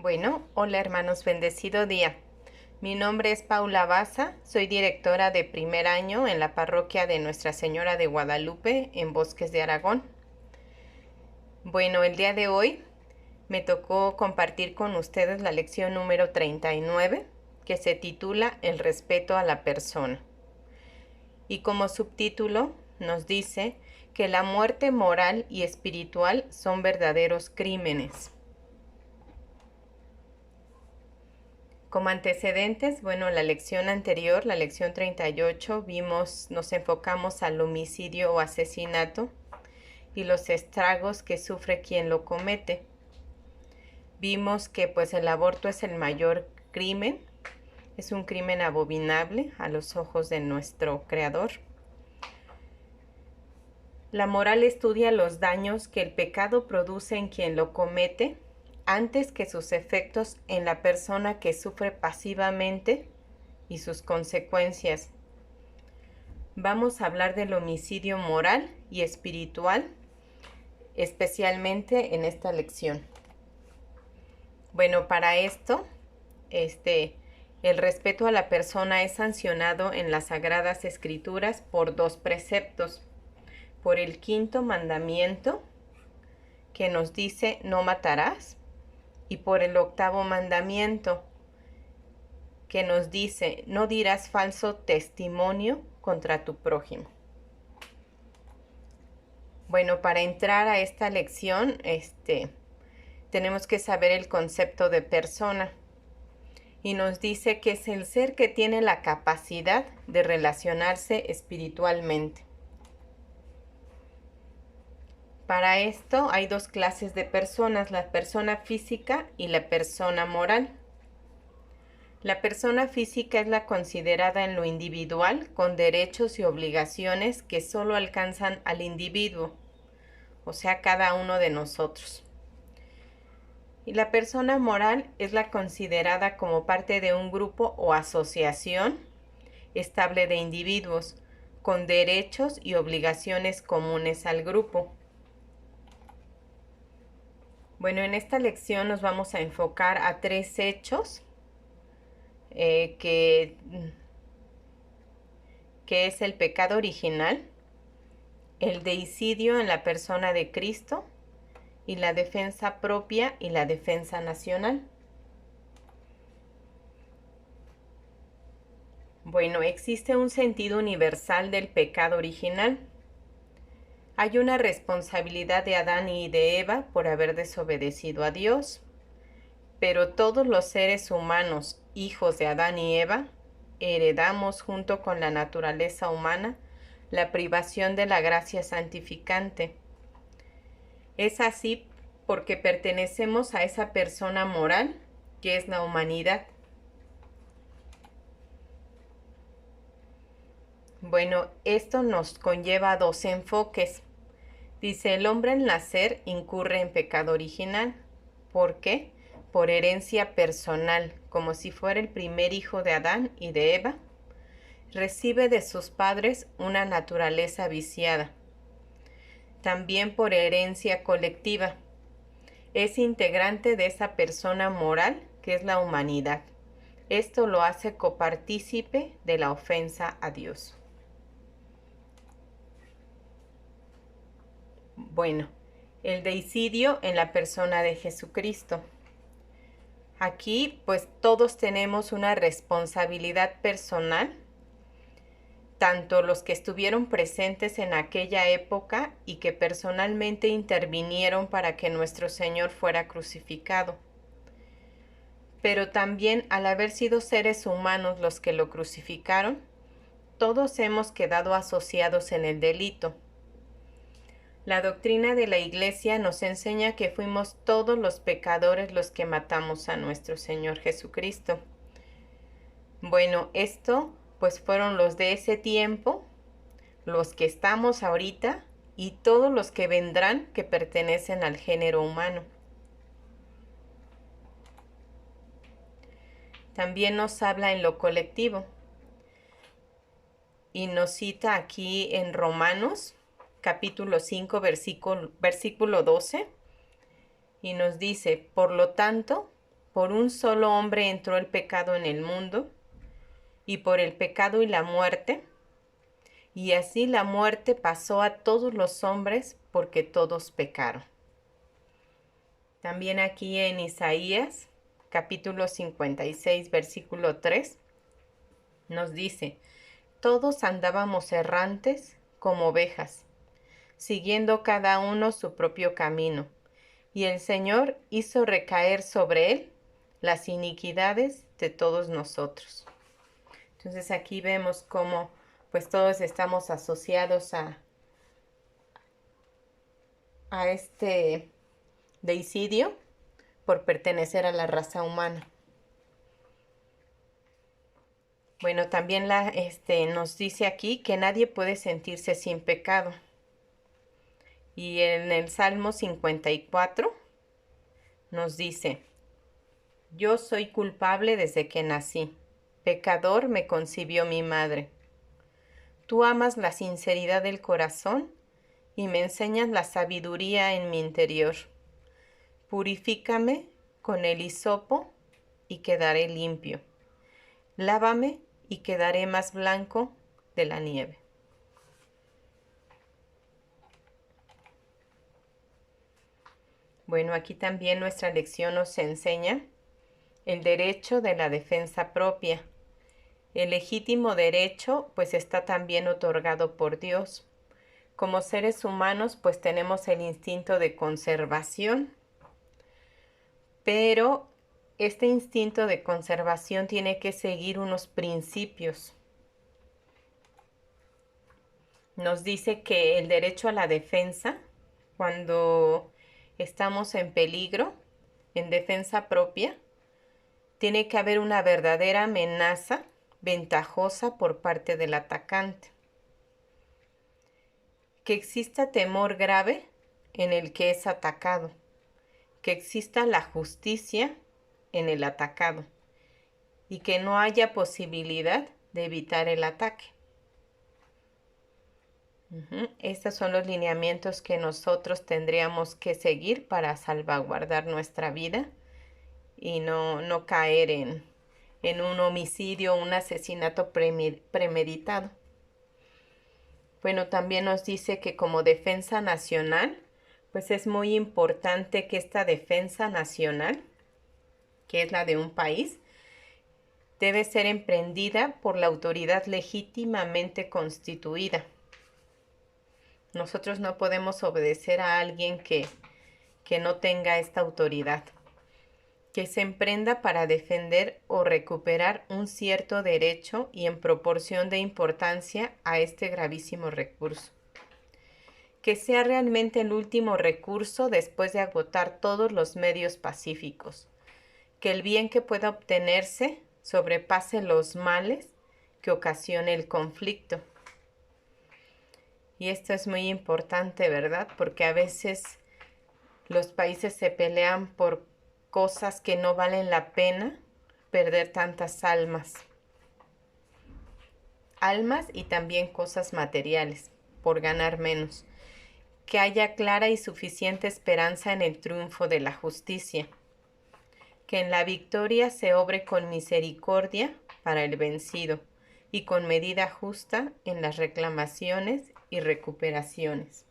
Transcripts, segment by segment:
Bueno, hola hermanos, bendecido día. Mi nombre es Paula Baza, soy directora de primer año en la parroquia de Nuestra Señora de Guadalupe en Bosques de Aragón. Bueno, el día de hoy me tocó compartir con ustedes la lección número 39, que se titula El respeto a la persona. Y como subtítulo nos dice que la muerte moral y espiritual son verdaderos crímenes. Como antecedentes, bueno, la lección anterior, la lección 38, nos enfocamos al homicidio o asesinato y los estragos que sufre quien lo comete. Vimos que pues el aborto es el mayor crimen, es un crimen abominable a los ojos de nuestro Creador. La moral estudia los daños que el pecado produce en quien lo comete antes que sus efectos en la persona que sufre pasivamente y sus consecuencias. Vamos a hablar del homicidio moral y espiritual, especialmente en esta lección. Bueno, para esto, el respeto a la persona es sancionado en las Sagradas Escrituras por dos preceptos. Por el quinto mandamiento, que nos dice no matarás, y por el octavo mandamiento, que nos dice no dirás falso testimonio contra tu prójimo. Bueno, para entrar a esta lección, tenemos que saber el concepto de persona. Y nos dice que es el ser que tiene la capacidad de relacionarse espiritualmente. Para esto hay dos clases de personas, la persona física y la persona moral. La persona física es la considerada en lo individual, con derechos y obligaciones que solo alcanzan al individuo, o sea, cada uno de nosotros. Y la persona moral es la considerada como parte de un grupo o asociación estable de individuos, con derechos y obligaciones comunes al grupo. Bueno, en esta lección nos vamos a enfocar a tres hechos que es el pecado original, el deicidio en la persona de Cristo y la defensa propia y la defensa nacional. Bueno, existe un sentido universal del pecado original. Hay una responsabilidad de Adán y de Eva por haber desobedecido a Dios, pero todos los seres humanos, hijos de Adán y Eva, heredamos junto con la naturaleza humana la privación de la gracia santificante. Es así porque pertenecemos a esa persona moral que es la humanidad. Bueno, esto nos conlleva a dos enfoques. Dice, el hombre al nacer incurre en pecado original. ¿Por qué? Por herencia personal, como si fuera el primer hijo de Adán y de Eva. Recibe de sus padres una naturaleza viciada. También por herencia colectiva. Es integrante de esa persona moral que es la humanidad. Esto lo hace copartícipe de la ofensa a Dios. Bueno, el deicidio en la persona de Jesucristo. Aquí pues todos tenemos una responsabilidad personal, tanto los que estuvieron presentes en aquella época y que personalmente intervinieron para que nuestro Señor fuera crucificado. Pero también al haber sido seres humanos los que lo crucificaron, todos hemos quedado asociados en el delito. La doctrina de la Iglesia nos enseña que fuimos todos los pecadores los que matamos a nuestro Señor Jesucristo. Bueno, esto pues fueron los de ese tiempo, los que estamos ahorita y todos los que vendrán que pertenecen al género humano. También nos habla en lo colectivo y nos cita aquí en Romanos capítulo 5, versículo 12, y nos dice, por lo tanto, por un solo hombre entró el pecado en el mundo, y por el pecado y la muerte, y así la muerte pasó a todos los hombres porque todos pecaron. También aquí en Isaías, capítulo 56, versículo 3, nos dice: todos andábamos errantes como ovejas, siguiendo cada uno su propio camino, y el Señor hizo recaer sobre él las iniquidades de todos nosotros. Entonces aquí vemos cómo pues todos estamos asociados a este deicidio por pertenecer a la raza humana. Bueno, también nos dice aquí que nadie puede sentirse sin pecado. Y en el Salmo 54 nos dice: yo soy culpable desde que nací, pecador me concibió mi madre. Tú amas la sinceridad del corazón y me enseñas la sabiduría en mi interior. Purifícame con el hisopo y quedaré limpio. Lávame y quedaré más blanco de la nieve. Bueno, aquí también nuestra lección nos enseña el derecho de la defensa propia. El legítimo derecho pues está también otorgado por Dios. Como seres humanos pues tenemos el instinto de conservación, pero este instinto de conservación tiene que seguir unos principios. Nos dice que el derecho a la defensa, cuando estamos en peligro, en defensa propia, tiene que haber una verdadera amenaza ventajosa por parte del atacante. Que exista temor grave en el que es atacado. Que exista la justicia en el atacado. Y que no haya posibilidad de evitar el ataque. Estos son los lineamientos que nosotros tendríamos que seguir para salvaguardar nuestra vida y no caer en un homicidio o un asesinato premeditado. Bueno, también nos dice que como defensa nacional, pues es muy importante que esta defensa nacional, que es la de un país, debe ser emprendida por la autoridad legítimamente constituida. Nosotros no podemos obedecer a alguien que no tenga esta autoridad. Que se emprenda para defender o recuperar un cierto derecho y en proporción de importancia a este gravísimo recurso. Que sea realmente el último recurso después de agotar todos los medios pacíficos. Que el bien que pueda obtenerse sobrepase los males que ocasione el conflicto. Y esto es muy importante, ¿verdad? Porque a veces los países se pelean por cosas que no valen la pena perder tantas almas. Almas y también cosas materiales, por ganar menos. Que haya clara y suficiente esperanza en el triunfo de la justicia. Que en la victoria se obre con misericordia para el vencido y con medida justa en las reclamaciones y recuperaciones.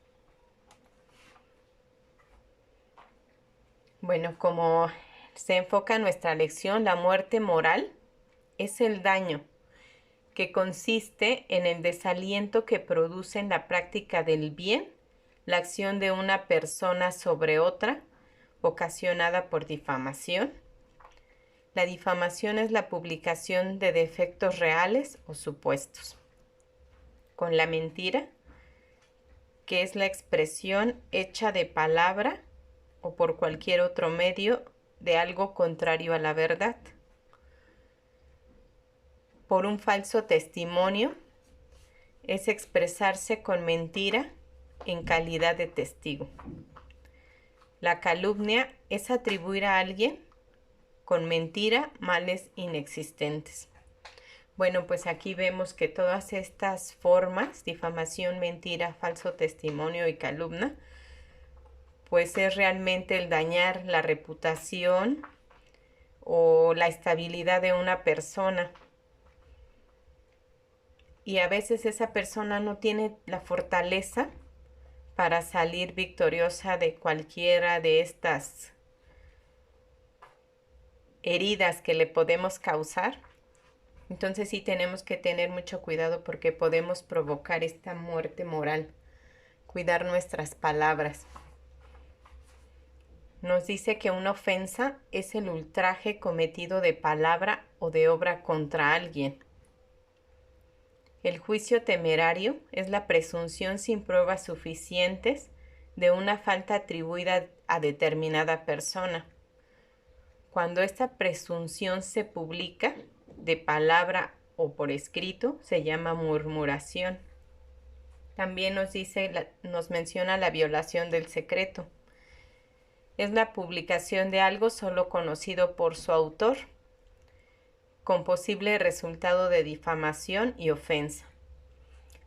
Bueno, como se enfoca nuestra lección, la muerte moral es el daño que consiste en el desaliento que produce en la práctica del bien la acción de una persona sobre otra, ocasionada por difamación. La difamación es la publicación de defectos reales o supuestos. Con la mentira, que es la expresión hecha de palabra o por cualquier otro medio de algo contrario a la verdad. Por un falso testimonio, es expresarse con mentira en calidad de testigo. La calumnia es atribuir a alguien con mentira males inexistentes. Bueno, pues aquí vemos que todas estas formas, difamación, mentira, falso testimonio y calumnia, pues es realmente el dañar la reputación o la estabilidad de una persona. Y a veces esa persona no tiene la fortaleza para salir victoriosa de cualquiera de estas heridas que le podemos causar. Entonces sí tenemos que tener mucho cuidado porque podemos provocar esta muerte moral. Cuidar nuestras palabras. Nos dice que una ofensa es el ultraje cometido de palabra o de obra contra alguien. El juicio temerario es la presunción sin pruebas suficientes de una falta atribuida a determinada persona. Cuando esta presunción se publica de palabra o por escrito, se llama murmuración. También nos menciona la violación del secreto. Es la publicación de algo solo conocido por su autor, con posible resultado de difamación y ofensa.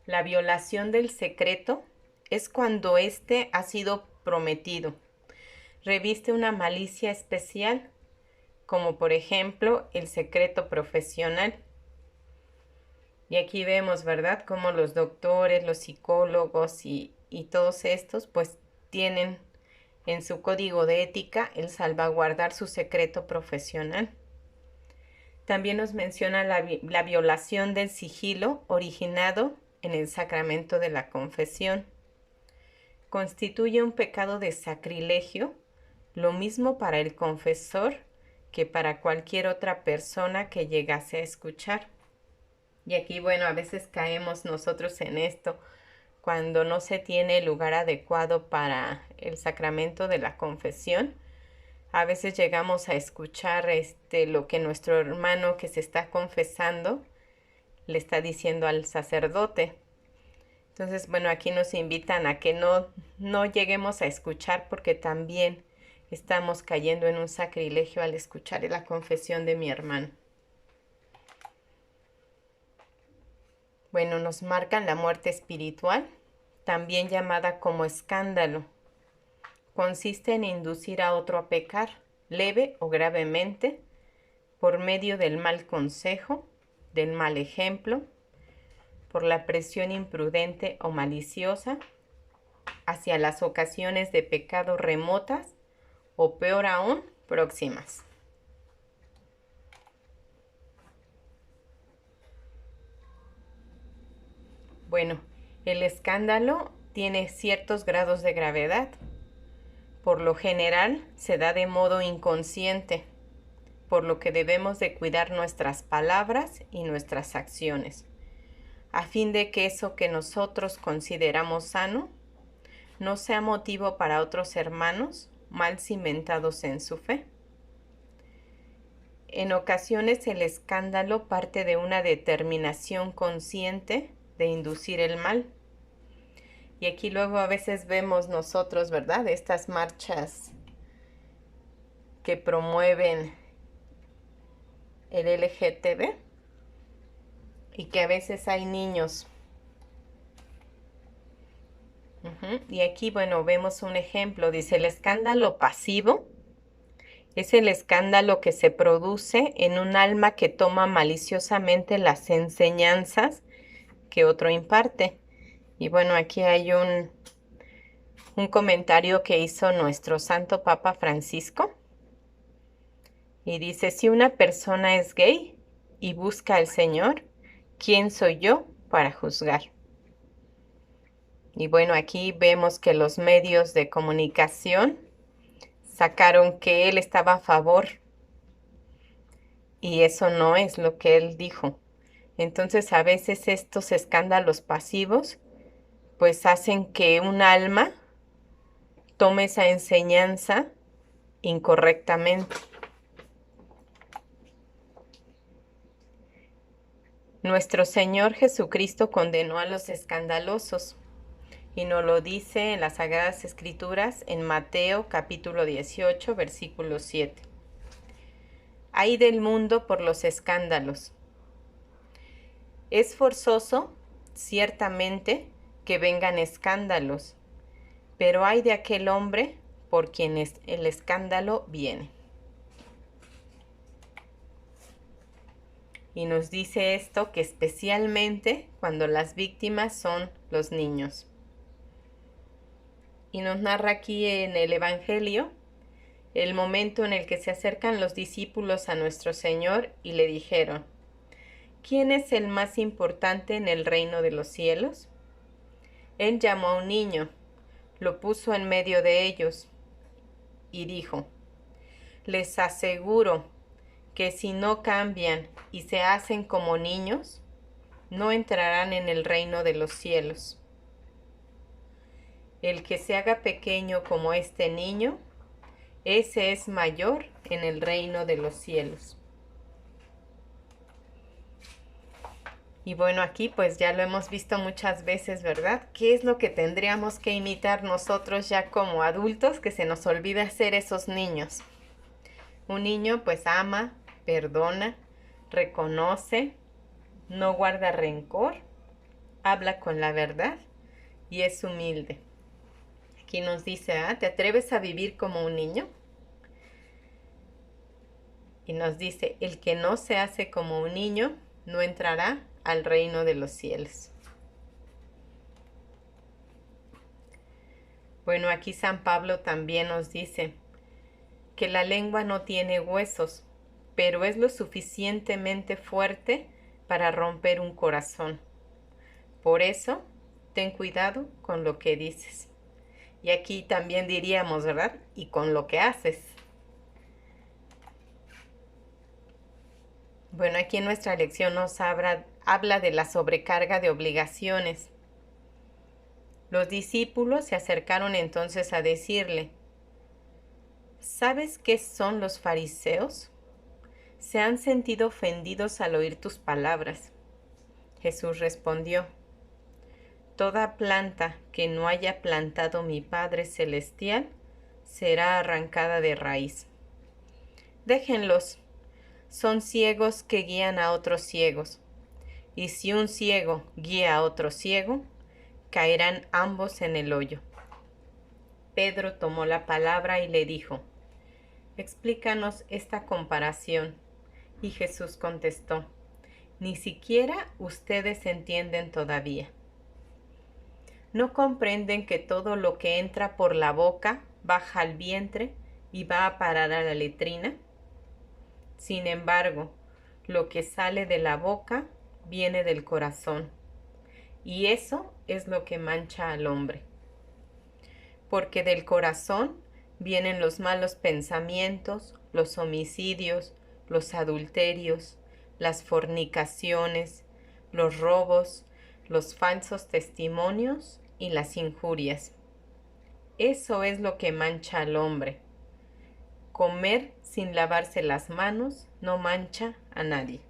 La violación del secreto es cuando éste ha sido prometido. Reviste una malicia especial, como por ejemplo el secreto profesional. Y aquí vemos, ¿verdad?, cómo los doctores, los psicólogos y todos estos pues tienen en su código de ética el salvaguardar su secreto profesional. También nos menciona la violación del sigilo originado en el sacramento de la confesión. Constituye un pecado de sacrilegio, lo mismo para el confesor que para cualquier otra persona que llegase a escuchar. Y aquí, bueno, a veces caemos nosotros en esto, cuando no se tiene el lugar adecuado para el sacramento de la confesión. A veces llegamos a escuchar lo que nuestro hermano que se está confesando le está diciendo al sacerdote. Entonces, bueno, aquí nos invitan a que no lleguemos a escuchar, porque también estamos cayendo en un sacrilegio al escuchar la confesión de mi hermano. Bueno, nos marcan la muerte espiritual, también llamada como escándalo. Consiste en inducir a otro a pecar, leve o gravemente, por medio del mal consejo, del mal ejemplo, por la presión imprudente o maliciosa, hacia las ocasiones de pecado remotas o peor aún, próximas. Bueno, el escándalo tiene ciertos grados de gravedad. Por lo general se da de modo inconsciente, por lo que debemos de cuidar nuestras palabras y nuestras acciones, a fin de que eso que nosotros consideramos sano no sea motivo para otros hermanos mal cimentados en su fe. En ocasiones el escándalo parte de una determinación consciente de inducir el mal. Y aquí luego a veces vemos nosotros, ¿verdad?, estas marchas que promueven el LGTB y que a veces hay niños. Y aquí, bueno, vemos un ejemplo. Dice, el escándalo pasivo es el escándalo que se produce en un alma que toma maliciosamente las enseñanzas que otro imparte. Y bueno, aquí hay un comentario que hizo nuestro Santo Papa Francisco. Y dice, si una persona es gay y busca al Señor, ¿quién soy yo para juzgar? Y bueno, aquí vemos que los medios de comunicación sacaron que él estaba a favor. Y eso no es lo que él dijo. Entonces, a veces estos escándalos pasivos pues hacen que un alma tome esa enseñanza incorrectamente. Nuestro Señor Jesucristo condenó a los escandalosos y nos lo dice en las Sagradas Escrituras en Mateo capítulo 18, versículo 7. Ay del mundo por los escándalos. Es forzoso, ciertamente, que vengan escándalos, pero ay de aquel hombre por quien el escándalo viene. Y nos dice esto que especialmente cuando las víctimas son los niños. Y nos narra aquí en el Evangelio el momento en el que se acercan los discípulos a nuestro Señor y le dijeron: ¿quién es el más importante en el reino de los cielos? Él llamó a un niño, lo puso en medio de ellos y dijo: les aseguro que si no cambian y se hacen como niños, no entrarán en el reino de los cielos. El que se haga pequeño como este niño, ese es mayor en el reino de los cielos. Y bueno, aquí pues ya lo hemos visto muchas veces, ¿verdad? ¿Qué es lo que tendríamos que imitar nosotros ya como adultos, que se nos olvida ser esos niños? Un niño pues ama, perdona, reconoce, no guarda rencor, habla con la verdad y es humilde. Aquí nos dice, ¿te atreves a vivir como un niño? Y nos dice, el que no se hace como un niño no entrará al reino de los cielos. Bueno, aquí San Pablo también nos dice que la lengua no tiene huesos, pero es lo suficientemente fuerte para romper un corazón. Por eso, ten cuidado con lo que dices. Y aquí también diríamos, ¿verdad? Y con lo que haces. Bueno, aquí en nuestra lección nos habla de la sobrecarga de obligaciones. Los discípulos se acercaron entonces a decirle: ¿sabes qué son los fariseos? Se han sentido ofendidos al oír tus palabras. Jesús respondió: toda planta que no haya plantado mi Padre Celestial será arrancada de raíz. Déjenlos, son ciegos que guían a otros ciegos. Y si un ciego guía a otro ciego, caerán ambos en el hoyo. Pedro tomó la palabra y le dijo: explícanos esta comparación. Y Jesús contestó: ni siquiera ustedes entienden todavía. ¿No comprenden que todo lo que entra por la boca baja al vientre y va a parar a la letrina? Sin embargo, lo que sale de la boca viene del corazón, y eso es lo que mancha al hombre. Porque del corazón vienen los malos pensamientos, los homicidios, los adulterios, las fornicaciones, los robos, los falsos testimonios y las injurias. Eso es lo que mancha al hombre. Comer sin lavarse las manos no mancha a nadie.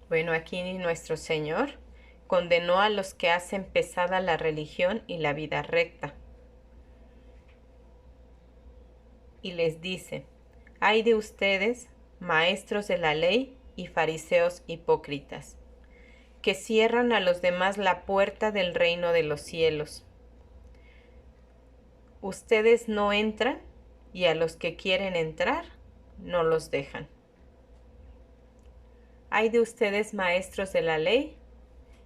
Bueno, aquí nuestro Señor condenó a los que hacen pesada la religión y la vida recta. Y les dice: ay de ustedes, maestros de la ley y fariseos hipócritas, que cierran a los demás la puerta del reino de los cielos. Ustedes no entran y a los que quieren entrar no los dejan. Ay de ustedes, maestros de la ley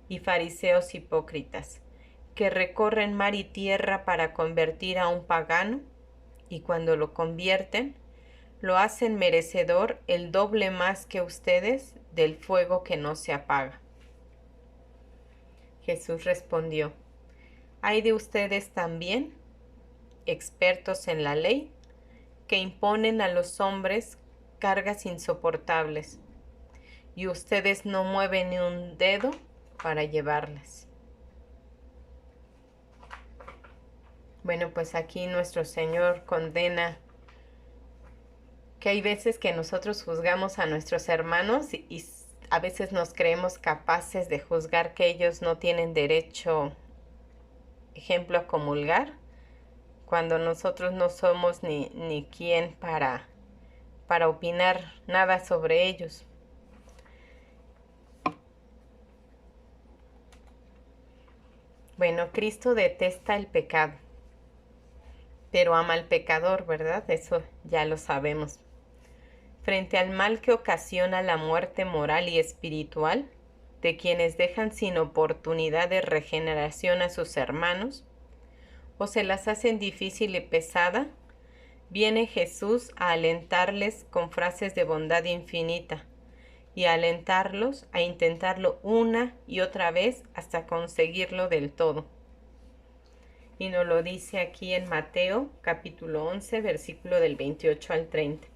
y fariseos hipócritas, que recorren mar y tierra para convertir a un pagano, y cuando lo convierten, lo hacen merecedor el doble más que ustedes del fuego que no se apaga. Jesús respondió: ay de ustedes también, expertos en la ley, que imponen a los hombres cargas insoportables, y ustedes no mueven ni un dedo para llevarlas. Bueno, pues aquí nuestro Señor condena que hay veces que nosotros juzgamos a nuestros hermanos y a veces nos creemos capaces de juzgar que ellos no tienen derecho, ejemplo, a comulgar, cuando nosotros no somos ni quién para opinar nada sobre ellos. Bueno, Cristo detesta el pecado, pero ama al pecador, ¿verdad? Eso ya lo sabemos. Frente al mal que ocasiona la muerte moral y espiritual de quienes dejan sin oportunidad de regeneración a sus hermanos, o se las hacen difícil y pesada, viene Jesús a alentarles con frases de bondad infinita y a alentarlos a intentarlo una y otra vez hasta conseguirlo del todo. Y nos lo dice aquí en Mateo capítulo 11, versículo del 28 al 30.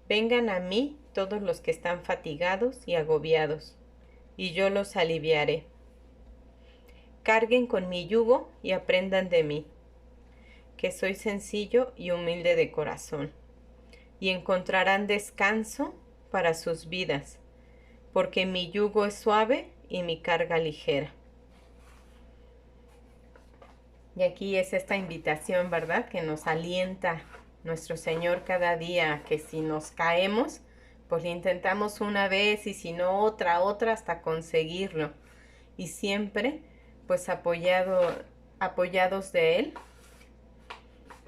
Vengan a mí todos los que están fatigados y agobiados, y yo los aliviaré. Carguen con mi yugo y aprendan de mí, que soy sencillo y humilde de corazón, y encontrarán descanso para sus vidas, porque mi yugo es suave y mi carga ligera. Y aquí es esta invitación, ¿verdad?, que nos alienta nuestro Señor cada día, que si nos caemos, pues lo intentamos una vez y si no otra hasta conseguirlo. Y siempre, pues apoyados de Él,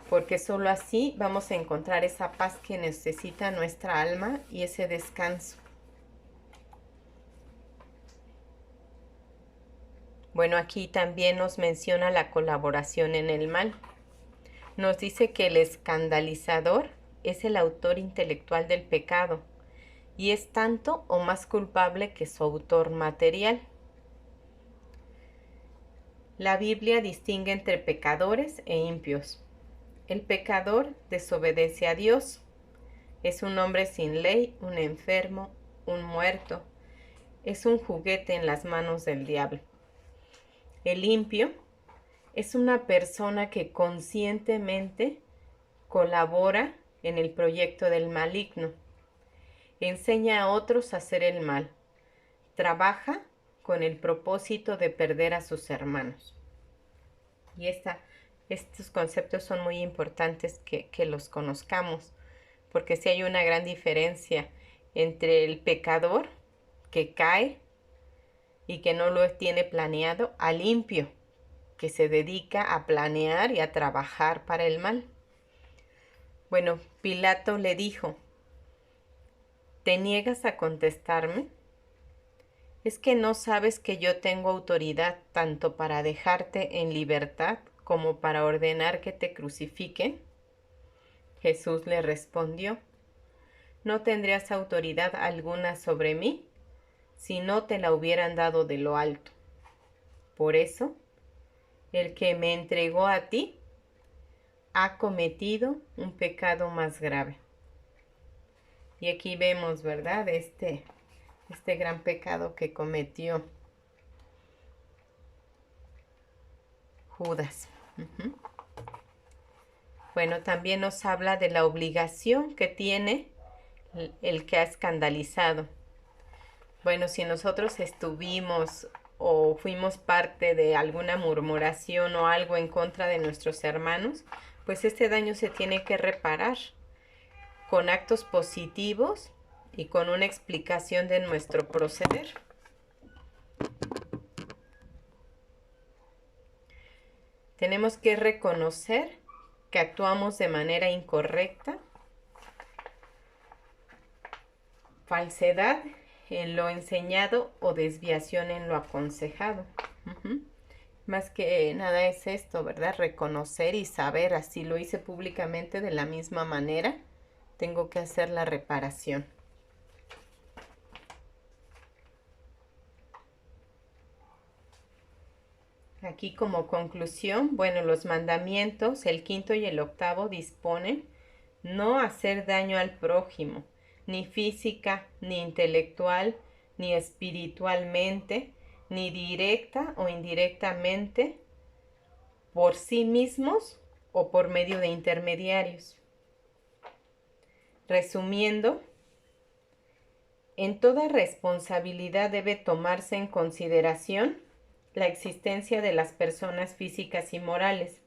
porque solo así vamos a encontrar esa paz que necesita nuestra alma y ese descanso. Bueno, aquí también nos menciona la colaboración en el mal. Nos dice que el escandalizador es el autor intelectual del pecado y es tanto o más culpable que su autor material. La Biblia distingue entre pecadores e impios. El pecador desobedece a Dios. Es un hombre sin ley, un enfermo, un muerto. Es un juguete en las manos del diablo. El impío es una persona que conscientemente colabora en el proyecto del maligno. Enseña a otros a hacer el mal. Trabaja con el propósito de perder a sus hermanos. Y estos conceptos son muy importantes que los conozcamos, porque sí hay una gran diferencia entre el pecador que cae y que no lo tiene planeado, al impío que se dedica a planear y a trabajar para el mal. Bueno, Pilato le dijo: ¿te niegas a contestarme? ¿Es que no sabes que yo tengo autoridad tanto para dejarte en libertad como para ordenar que te crucifiquen? Jesús le respondió: no tendrías autoridad alguna sobre mí si no te la hubieran dado de lo alto. Por eso, el que me entregó a ti ha cometido un pecado más grave. Y aquí vemos, ¿verdad?, este gran pecado que cometió Judas. Bueno, también nos habla de la obligación que tiene el que ha escandalizado. Bueno, si nosotros estuvimos o fuimos parte de alguna murmuración o algo en contra de nuestros hermanos, pues este daño se tiene que reparar con actos positivos y con una explicación de nuestro proceder. Tenemos que reconocer que actuamos de manera incorrecta, falsedad en lo enseñado o desviación en lo aconsejado. Más que nada es esto, ¿verdad? Reconocer y saber, así lo hice públicamente, de la misma manera tengo que hacer la reparación. Aquí como conclusión, bueno, los mandamientos, el 5º y el 8º, disponen no hacer daño al prójimo, ni física, ni intelectual, ni espiritualmente, ni directa o indirectamente, por sí mismos o por medio de intermediarios. Resumiendo, en toda responsabilidad debe tomarse en consideración la existencia de las personas físicas y morales.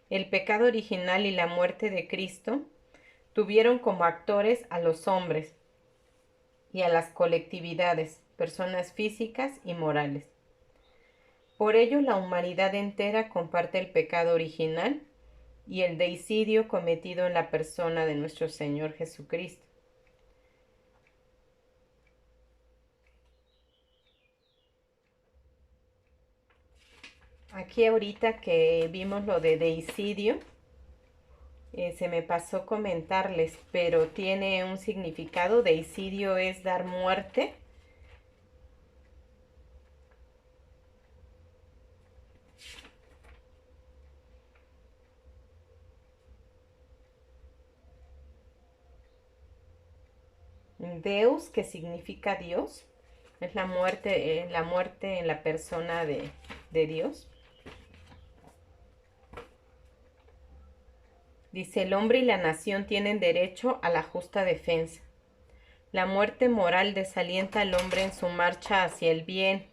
El pecado original y la muerte de Cristo tuvieron como actores a los hombres y a las colectividades, personas físicas y morales. Por ello, la humanidad entera comparte el pecado original y el deicidio cometido en la persona de nuestro Señor Jesucristo. Aquí ahorita que vimos lo de deicidio, se me pasó comentarles, pero tiene un significado. Deicidio es dar muerte. Deus, que significa Dios, es la muerte en la persona de Dios. Dice, el hombre y la nación tienen derecho a la justa defensa. La muerte moral desalienta al hombre en su marcha hacia el bien.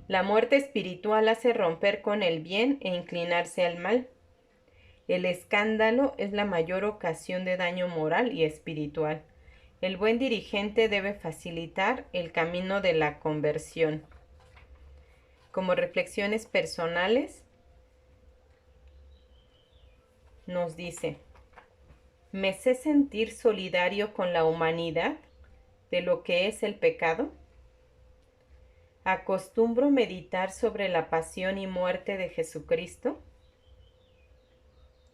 La muerte espiritual hace romper con el bien e inclinarse al mal. El escándalo es la mayor ocasión de daño moral y espiritual. El buen dirigente debe facilitar el camino de la conversión. Como reflexiones personales, nos dice, ¿me sé sentir solidario con la humanidad de lo que es el pecado? ¿Acostumbro meditar sobre la pasión y muerte de Jesucristo?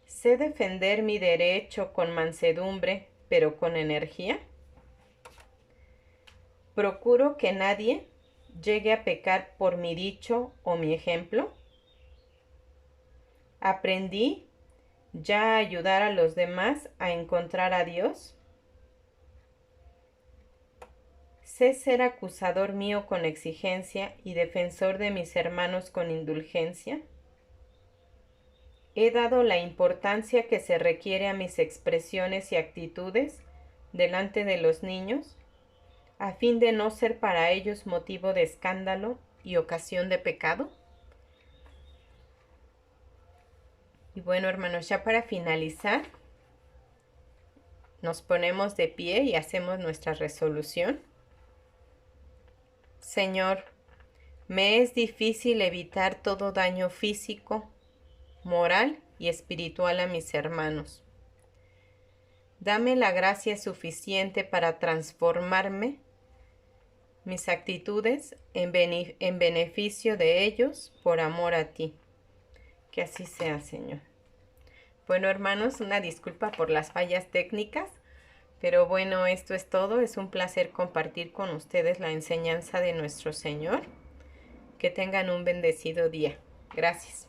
¿Sé defender mi derecho con mansedumbre, pero con energía? ¿Procuro que nadie llegue a pecar por mi dicho o mi ejemplo? ¿Aprendí ya a ayudar a los demás a encontrar a Dios? ¿Sé ser acusador mío con exigencia y defensor de mis hermanos con indulgencia? ¿He dado la importancia que se requiere a mis expresiones y actitudes delante de los niños, a fin de no ser para ellos motivo de escándalo y ocasión de pecado? Y bueno, hermanos, ya para finalizar, nos ponemos de pie y hacemos nuestra resolución. Señor, me es difícil evitar todo daño físico, moral y espiritual a mis hermanos. Dame la gracia suficiente para transformarme mis actitudes en beneficio de ellos por amor a ti. Que así sea, Señor. Bueno, hermanos, una disculpa por las fallas técnicas, pero bueno, esto es todo. Es un placer compartir con ustedes la enseñanza de nuestro Señor. Que tengan un bendecido día. Gracias.